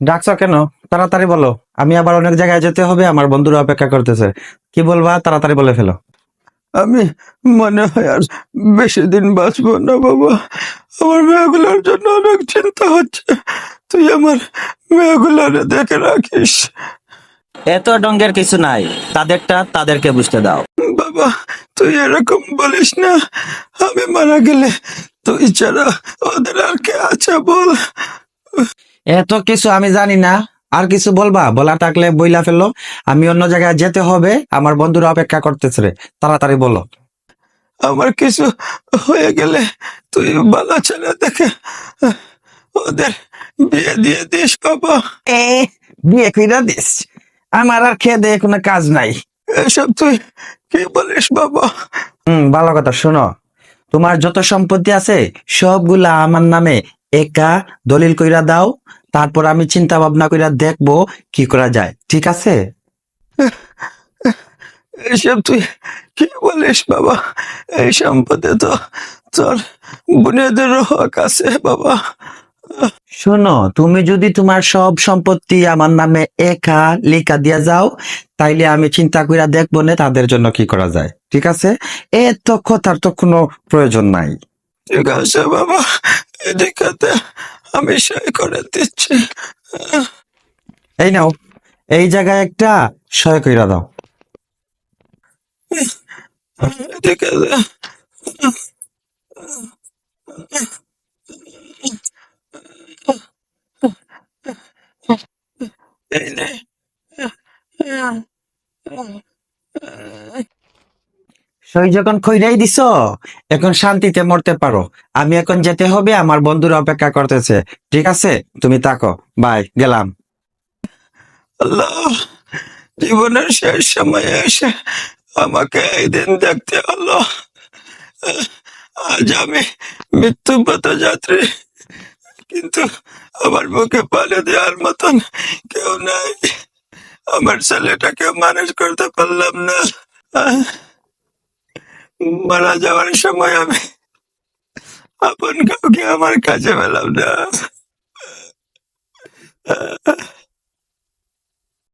ডাকছো কেন? তাড়াতাড়ি বলো। আমি আবার অনেক জায়গায় যেতে হবে, আমার বন্ধুরা অপেক্ষা করতেছে। কি বলবা তাড়াতাড়ি বলে ফেলো। আমি মনে হয় আর বেশি দিন বাঁচবো না বাবা। আমার মেয়েগুলোর জন্য অনেক চিন্তা হচ্ছে। তুই আমার মেয়েগুলোর দেখে রাখিস। এত ডঙ্গের কিছু নাই, তাদেরটা তাদেরকে বুঝতে দাও। বাবা, তুই এরকম বলিস না। আমি মারা গেলে তুই ছাড়া ওদের আর কে আছে বল। এত কিছু আমি জানি না। আর কিছু বলবা? বলা থাকলে বইলা ফেলো। আমি অন্য জায়গায় যেতে হবে, আমার বন্ধুরা অপেক্ষা করতেছে রে। তাড়াতাড়ি বলো। আমার কিছু হয়ে গেলে তুই ভালো ছেলে দেখে ওদের বিয়ে দিয়ে দিস বাবা। এ বিয়ে কইরা দিস? আমার আর খেয়ে দেয়ে কোনো কাজ নাই। এসব তুই কি বলিস বাবা? ভালো কথা শোনো। তোমার যত সম্পত্তি আছে সবগুলা আমার নামে একা দলিল কইরা দাও। তারপর আমি চিন্তা ভাবনা কইরা দেখবো কি করা যায়, ঠিক আছে? এসব তুই কি বলিস বাবা? এই সম্পদে তো তোর বোনেদেরও হক আছে বাবা। শোনো, তুমি যদি তোমার সব সম্পত্তি আমার নামে একা লিখা দিয়া যাও, তাইলে আমি চিন্তা কইরা দেখবো না তাদের জন্য কি করা যায়, ঠিক আছে? এত কথার তো কোনো প্রয়োজন নাই। ঠিক আছে বাবা, এদিকে আমি সই করে দিচ্ছি। এই নাও, এই জায়গায় একটা সই কইরা দাও। এদিকে দে। এই নে। সই যখন কইরাই দিছো, এখন শান্তিতে মরতে পারো। আমি এখন যেতে হবে, আমার বন্ধুরা অপেক্ষা করতেছে, ঠিক আছে? তুমি থাকো, বাই, গেলাম। আল্লাহ, জীবনের শেষ সময়ে এসে আমাকে এই দিন দেখতে হলো। আজ আমি মৃত্যুপথ যাত্রী, কিন্তু আমার মুখে পানি দেওয়ার মতন কেউ নাই। আমার ছেলেটাকে মানুষ করতে পারলাম না। আহ, মারা যাওয়ার সময় আমি আপন কাউকে আমার কাছে পেলাম না।